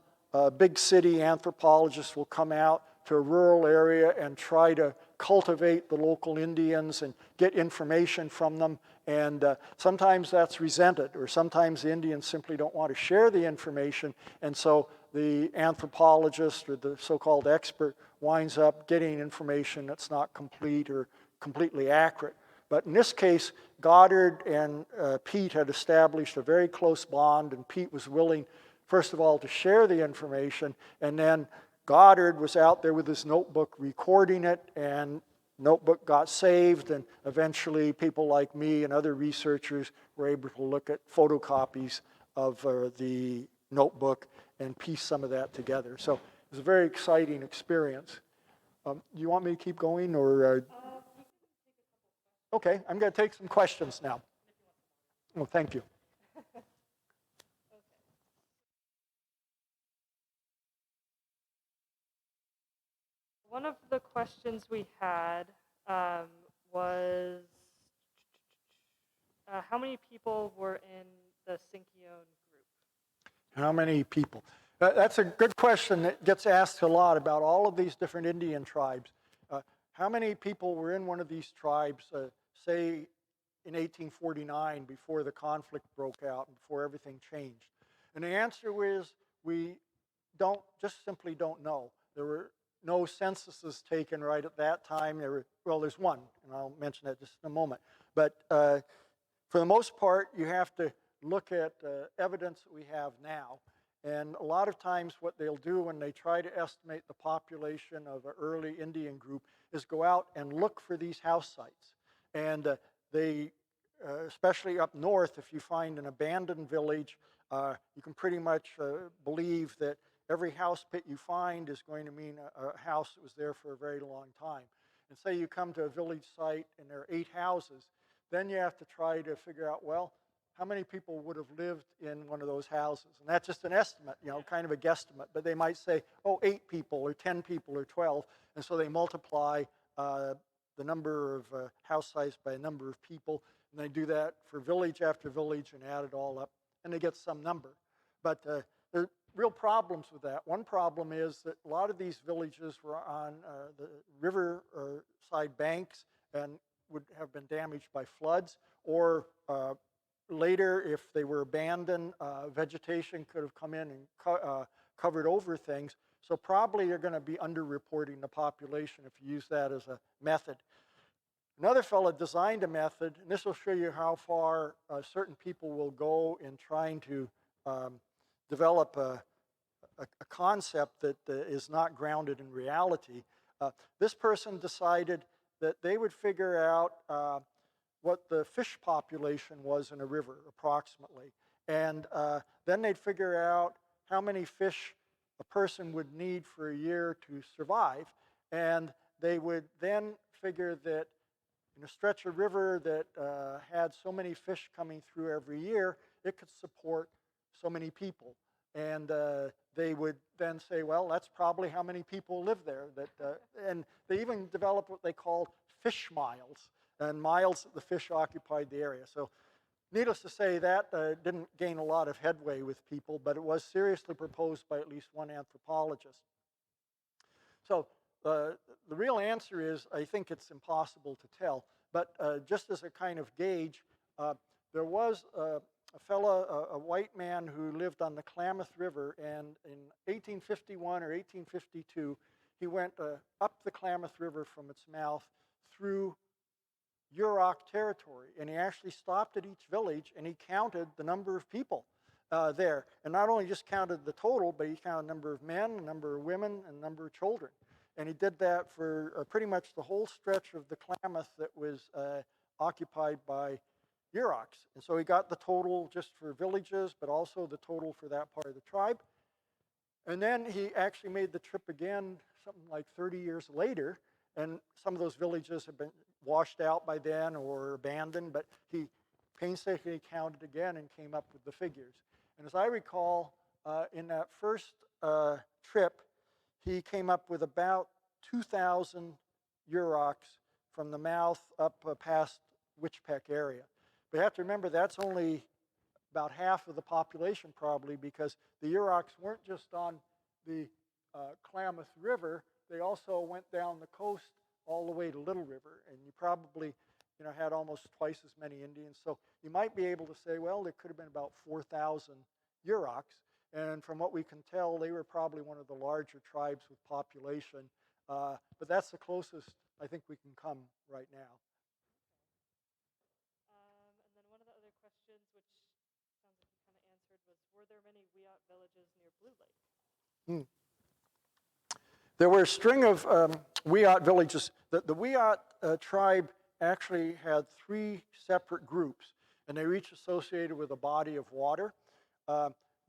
big city anthropologist will come out to a rural area and try to cultivate the local Indians and get information from them. And sometimes that's resented, or sometimes the Indians simply don't want to share the information. And so the anthropologist or the so-called expert winds up getting information that's not complete or completely accurate. But in this case, Goddard and Pete had established a very close bond, and Pete was willing, first of all, to share the information, and then Goddard was out there with his notebook recording it, and notebook got saved, and eventually people like me and other researchers were able to look at photocopies of the notebook and piece some of that together. So it was a very exciting experience. Do you want me to keep going, or? Okay, I'm going to take some questions now. Oh, thank you. One of the questions we had was how many people were in the Sinkione group? How many people? That's a good question that gets asked a lot about all of these different Indian tribes. How many people were in one of these tribes, say, in 1849, before the conflict broke out and before everything changed? And the answer is we simply don't know. There were no censuses taken right at that time. There's one, and I'll mention that just in a moment. But for the most part, you have to look at evidence that we have now. And a lot of times what they'll do when they try to estimate the population of an early Indian group is go out and look for these house sites. And they, especially up north, if you find an abandoned village, you can pretty much believe that every house pit you find is going to mean a house that was there for a very long time. And say you come to a village site and there are 8 houses, then you have to try to figure out, well, how many people would have lived in one of those houses? And that's just an estimate, kind of a guesstimate. But they might say, 8 people or 10 people or 12. And so they multiply the number of house sites by a number of people. And they do that for village after village and add it all up. And they get some number. But there are real problems with that. One problem is that a lot of these villages were on the river side banks and would have been damaged by floods, or later, if they were abandoned, vegetation could have come in and covered over things. So probably you're going to be underreporting the population if you use that as a method. Another fellow designed a method, and this will show you how far certain people will go in trying to develop a concept that is not grounded in reality. This person decided that they would figure out what the fish population was in a river, approximately. And then they'd figure out how many fish a person would need for a year to survive. And they would then figure that in a stretch of river that had so many fish coming through every year, it could support so many people. And they would then say, well, that's probably how many people live there. And they even developed what they called fish miles, and miles that the fish occupied the area. So needless to say, that didn't gain a lot of headway with people, but it was seriously proposed by at least one anthropologist. So the real answer is, I think it's impossible to tell. But just as a kind of gauge, there was a fellow, a white man who lived on the Klamath River, and in 1851 or 1852, he went up the Klamath River from its mouth through Yurok territory, and he actually stopped at each village and he counted the number of people there, and not only just counted the total, but he counted the number of men, the number of women, and the number of children. And he did that for pretty much the whole stretch of the Klamath that was occupied by Yuroks. And so he got the total just for villages, but also the total for that part of the tribe. And then he actually made the trip again something like 30 years later, and some of those villages have been washed out by then or abandoned, but he painstakingly counted again and came up with the figures. And as I recall, in that first trip, he came up with about 2,000 Yuroks from the mouth up past Witchpeck area. But you have to remember, that's only about half of the population probably, because the Yuroks weren't just on the Klamath River, they also went down the coast all the way to Little River, and you probably had almost twice as many Indians. So you might be able to say, well, there could have been about 4,000 Yuroks, and from what we can tell, they were probably one of the larger tribes with population, but that's the closest I think we can come right now. And then one of the other questions, which sounds like you kind of answered, was, were there many Wiyot villages near Blue Lake? There were a string of Wiyot villages. The Wiyot tribe actually had 3 separate groups, and they were each associated with a body of water.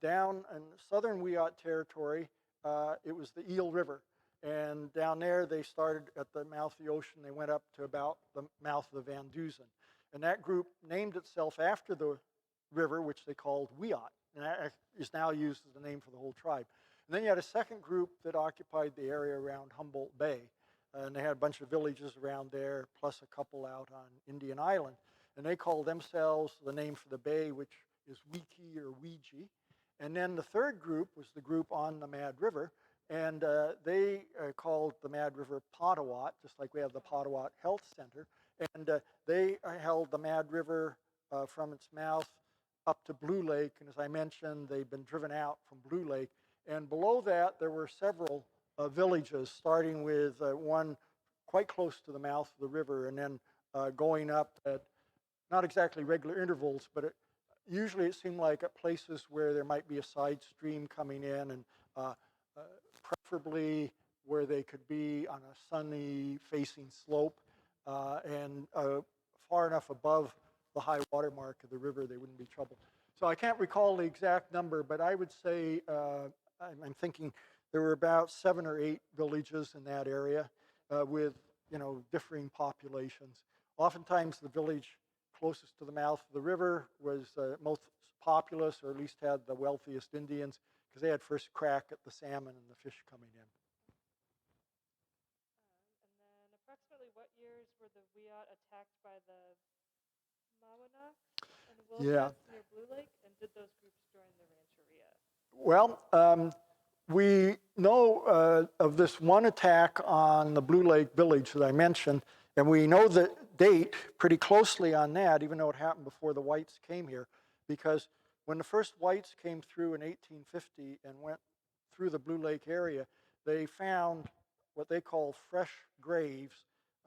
Down in southern Wiyot territory, it was the Eel River. And down there, they started at the mouth of the ocean. They went up to about the mouth of the Van Dusen. And that group named itself after the river, which they called Wiyot. And that is now used as the name for the whole tribe. And then you had a second group that occupied the area around Humboldt Bay. And they had a bunch of villages around there, plus a couple out on Indian Island. And they called themselves the name for the bay, which is Wiki or Ouija. And then the third group was the group on the Mad River. And they called the Mad River Potawat, just like we have the Potawat Health Center. And they held the Mad River from its mouth up to Blue Lake. And as I mentioned, they've been driven out from Blue Lake. And below that, there were several villages, starting with one quite close to the mouth of the river, and then going up at not exactly regular intervals, but usually it seemed like at places where there might be a side stream coming in, and preferably where they could be on a sunny facing slope, and far enough above the high water mark of the river they wouldn't be troubled. So I can't recall the exact number, but I would say, I'm thinking there were about 7 or 8 villages in that area with differing populations. Oftentimes the village closest to the mouth of the river was most populous, or at least had the wealthiest Indians, because they had first crack at the salmon and the fish coming in. And then approximately what years were the Wiyot attacked by the Mawanoks and Wilkes near Blue Lake, and did those groups join the Rancheria? Well, we know of this one attack on the Blue Lake village that I mentioned, and we know the date pretty closely on that, even though it happened before the whites came here, because when the first whites came through in 1850 and went through the Blue Lake area, they found what they call fresh graves,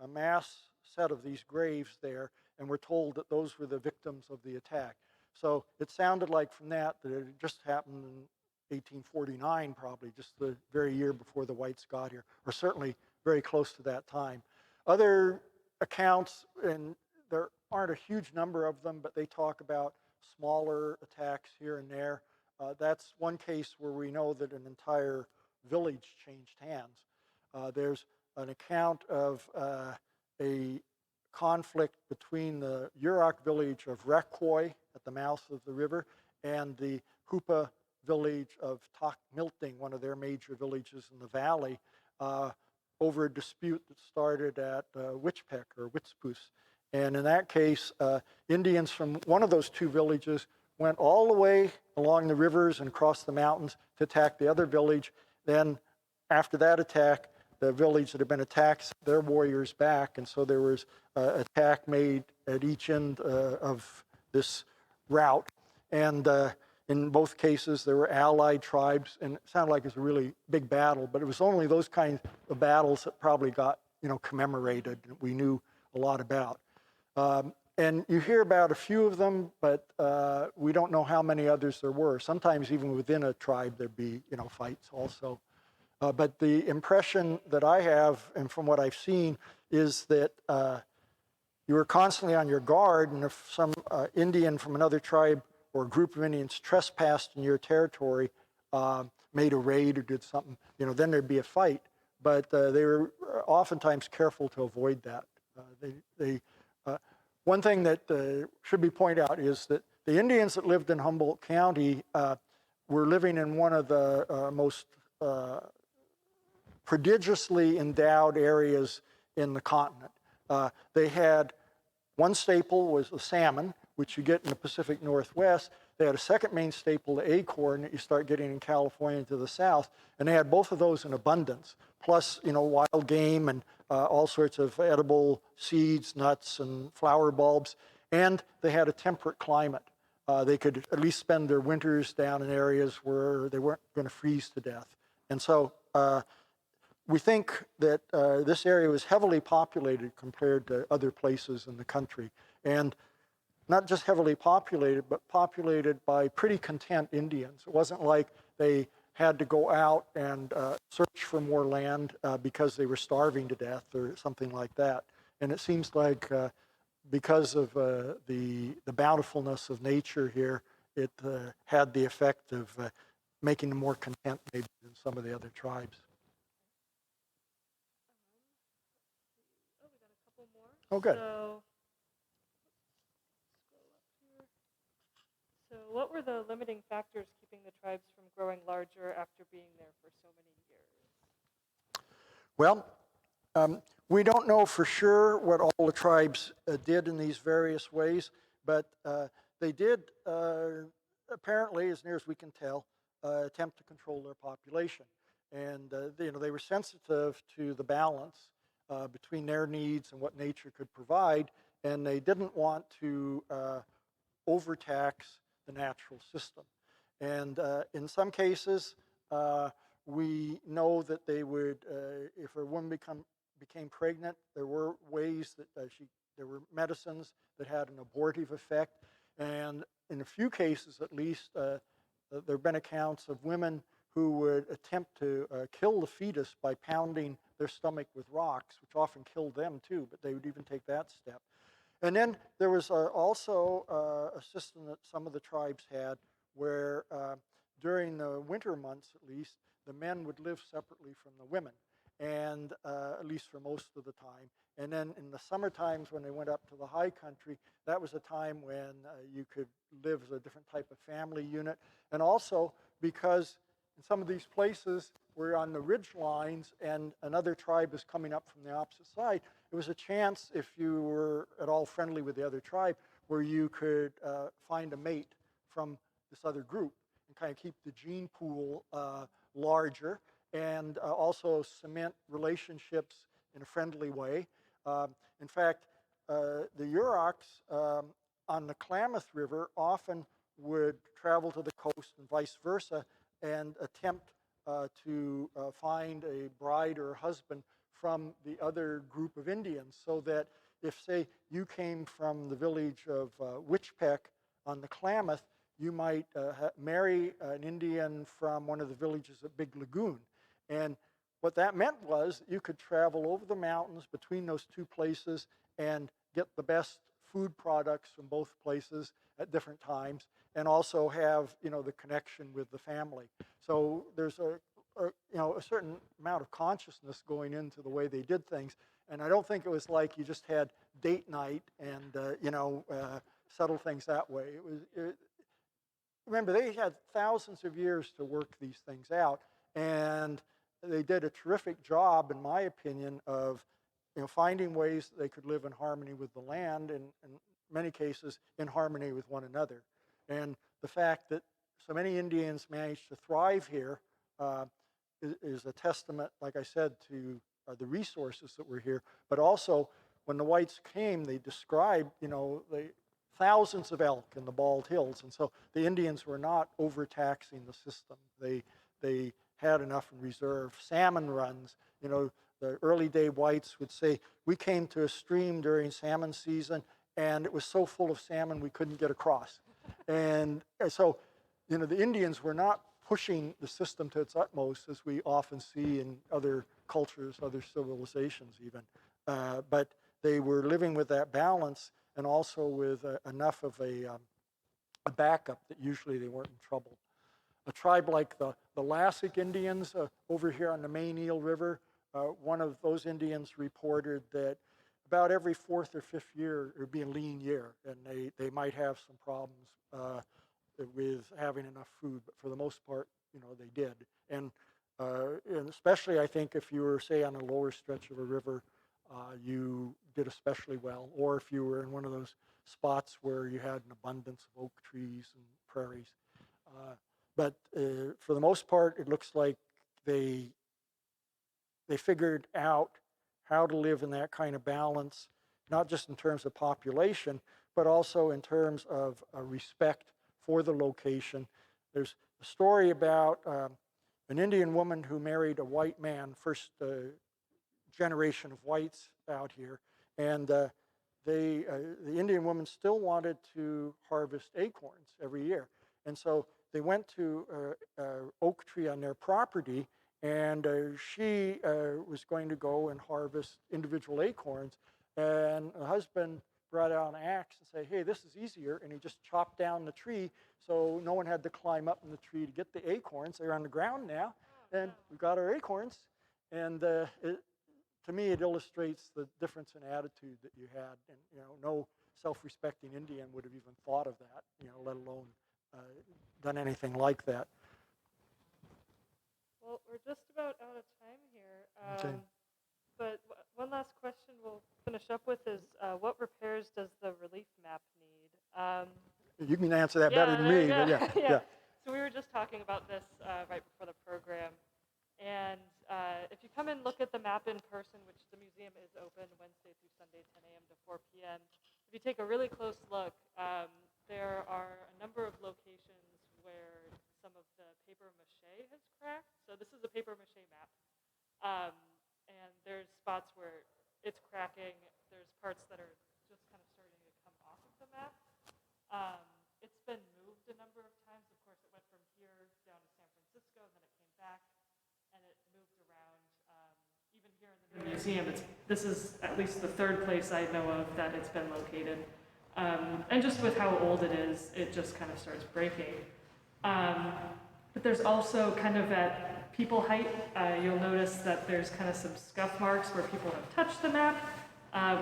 a mass set of these graves there, and were told that those were the victims of the attack. So it sounded like from that it just happened in 1849, probably, just the very year before the whites got here, or certainly very close to that time. Other accounts, and there aren't a huge number of them, but they talk about smaller attacks here and there. That's one case where we know that an entire village changed hands. There's an account of a conflict between the Yurok village of Requoy at the mouth of the river and the Hoopa village of Takmilting, one of their major villages in the valley, over a dispute that started at Witchpeck or Witzpoos. And in that case, Indians from one of those two villages went all the way along the rivers and across the mountains to attack the other village. Then after that attack, the village that had been attacked sent their warriors back, and so there was an attack made at each end of this route. And in both cases, there were allied tribes, and it sounded like it was a really big battle, but it was only those kinds of battles that probably got, commemorated, and we knew a lot about. And you hear about a few of them, but we don't know how many others there were. Sometimes even within a tribe, there'd be, fights also. But the impression that I have, and from what I've seen, is that you were constantly on your guard, and if some Indian from another tribe or a group of Indians trespassed in your territory, made a raid or did something, then there'd be a fight. But they were oftentimes careful to avoid that. One thing that should be pointed out is that the Indians that lived in Humboldt County were living in one of the most prodigiously endowed areas in the continent. They had one staple was the salmon, which you get in the Pacific Northwest. They had a second main staple, the acorn, that you start getting in California to the south, and they had both of those in abundance. Plus, wild game and all sorts of edible seeds, nuts, and flower bulbs. And they had a temperate climate. They could at least spend their winters down in areas where they weren't going to freeze to death. And so we think that this area was heavily populated compared to other places in the country. And not just heavily populated, but populated by pretty content Indians. It wasn't like they had to go out and search for more land because they were starving to death or something like that. And it seems like because of the bountifulness of nature here, it had the effect of making them more content maybe than some of the other tribes. Oh, we got a couple more. Oh, good. So what were the limiting factors keeping the tribes from growing larger after being there for so many years? Well, we don't know for sure what all the tribes did in these various ways, but they did, apparently, as near as we can tell, attempt to control their population. And they were sensitive to the balance between their needs and what nature could provide, and they didn't want to overtax the natural system. And in some cases, we know that they would, if a woman became pregnant, there were ways that there were medicines that had an abortive effect. And in a few cases, at least, there have been accounts of women who would attempt to kill the fetus by pounding their stomach with rocks, which often killed them too, but they would even take that step. And then there was also a system that some of the tribes had where during the winter months, at least, the men would live separately from the women, and at least for most of the time. And then in the summer times when they went up to the high country, that was a time when you could live as a different type of family unit. And also because in some of these places we're on the ridge lines and another tribe is coming up from the opposite side, it was a chance, if you were at all friendly with the other tribe, where you could find a mate from this other group and kind of keep the gene pool larger and also cement relationships in a friendly way. In fact, the Yuroks on the Klamath River often would travel to the coast and vice versa and attempt to find a bride or husband from the other group of Indians, so that if, say, you came from the village of Witchpeck on the Klamath, you might marry an Indian from one of the villages at Big Lagoon. And what that meant was you could travel over the mountains between those two places and get the best food products from both places at different times, and also have, the connection with the family. So there's a certain amount of consciousness going into the way they did things. And I don't think it was like you just had date night and, settle things that way. Remember, they had thousands of years to work these things out, and they did a terrific job, in my opinion, of finding ways that they could live in harmony with the land, and in many cases in harmony with one another. And the fact that so many Indians managed to thrive here is a testament, like I said, to the resources that were here. But also, when the whites came, they described, thousands of elk in the Bald Hills, and so the Indians were not overtaxing the system. They had enough in reserve. Salmon runs, the early day whites would say, we came to a stream during salmon season, and it was so full of salmon we couldn't get across. And so, the Indians were not pushing the system to its utmost, as we often see in other cultures, other civilizations even. But they were living with that balance, and also with enough of a backup that usually they weren't in trouble. A tribe like the Lasik Indians over here on the Main Eel River, one of those Indians reported that about every fourth or fifth year it would be a lean year, and they might have some problems with having enough food, but for the most part, they did. And especially, I think, if you were, say, on a lower stretch of a river, you did especially well, or if you were in one of those spots where you had an abundance of oak trees and prairies. But for the most part, it looks like they figured out how to live in that kind of balance, not just in terms of population, but also in terms of respect for the location. There's a story about an Indian woman who married a white man, first generation of whites out here, and the Indian woman still wanted to harvest acorns every year. And so they went to an oak tree on their property, and she was going to go and harvest individual acorns. And the husband brought out an axe and said, hey, this is easier. And he just chopped down the tree, so no one had to climb up in the tree to get the acorns. They're on the ground now, and we got our acorns. And to me, it illustrates the difference in attitude that you had. And no self-respecting Indian would have even thought of that, let alone done anything like that. Well, we're just about out of time here. Okay. But one last question we'll finish up with is, what repairs does the relief map need? You can answer that better than me. But yeah. So we were just talking about this right before the program. And if you come and look at the map in person, which the museum is open Wednesday through Sunday, 10 a.m. to 4 p.m., if you take a really close look, there are a number of locations where some of the paper mache has cracked. So this is a paper mache map. And there's spots where it's cracking. There's parts that are just kind of starting to come off of the map. It's been moved a number of times. Of course, it went from here down to San Francisco, and then it came back, and it moved around. Even here in the museum, this is at least the third place I know of that it's been located. And just with how old it is, it just kind of starts breaking. But there's also kind of at people height, you'll notice that there's kind of some scuff marks where people have touched the map.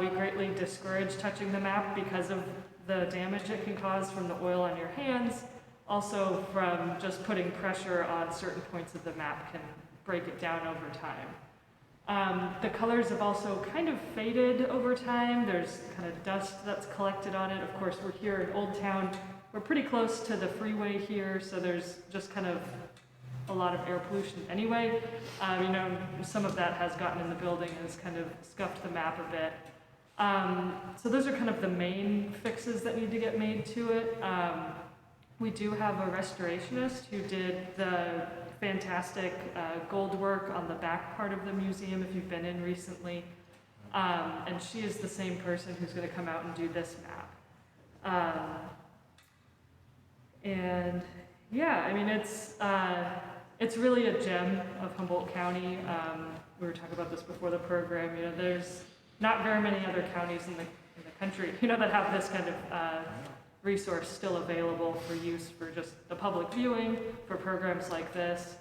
We greatly discourage touching the map because of the damage it can cause from the oil on your hands. Also from just putting pressure on certain points of the map can break it down over time. The colors have also kind of faded over time. There's kind of dust that's collected on it. Of course, we're here in Old Town. We're pretty close to the freeway here, so there's just kind of a lot of air pollution anyway. Some of that has gotten in the building and has kind of scuffed the map a bit. So those are kind of the main fixes that need to get made to it. We do have a restorationist who did the fantastic gold work on the back part of the museum if you've been in recently. And she is the same person who's going to come out and do this map. And yeah, I mean, it's really a gem of Humboldt County. We were talking about this before the program. There's not very many other counties in the country, that have this kind of resource still available for use for just the public viewing, for programs like this.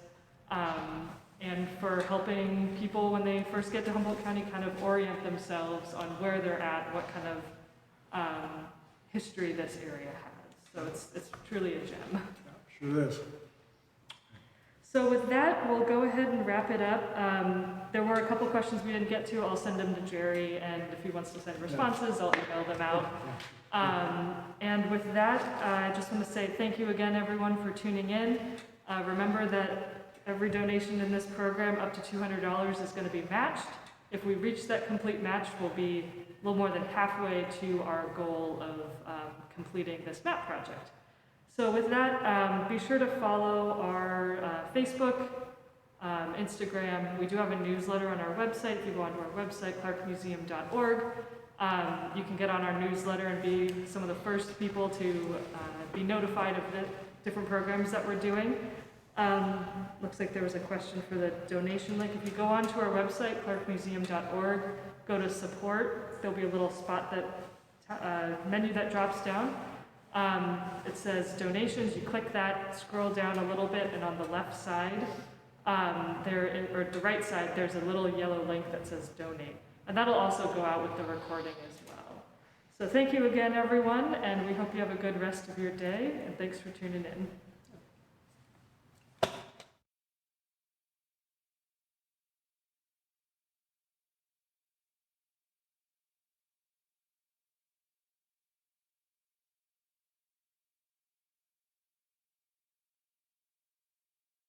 and for helping people when they first get to Humboldt County kind of orient themselves on where they're at, what kind of history this area has. So it's truly a gem. Sure is. So with that, we'll go ahead and wrap it up. There were a couple questions we didn't get to. I'll send them to Jerry, and if he wants to send responses, I'll email them out. And with that, I just want to say thank you again, everyone, for tuning in. Remember that every donation in this program up to $200 is going to be matched. If we reach that complete match, we'll be a little more than halfway to our goal of completing this map project. So with that, be sure to follow our Facebook, Instagram. We do have a newsletter on our website. If you go onto our website, clarkmuseum.org, you can get on our newsletter and be some of the first people to be notified of the different programs that we're doing. Looks like there was a question for the donation link. If you go onto our website, clarkmuseum.org, go to support, there'll be a little spot that menu that drops down. It says donations. You click that, scroll down a little bit, and on the left side, or the right side, there's a little yellow link that says donate. And that'll also go out with the recording as well. So thank you again, everyone, and we hope you have a good rest of your day, and thanks for tuning in.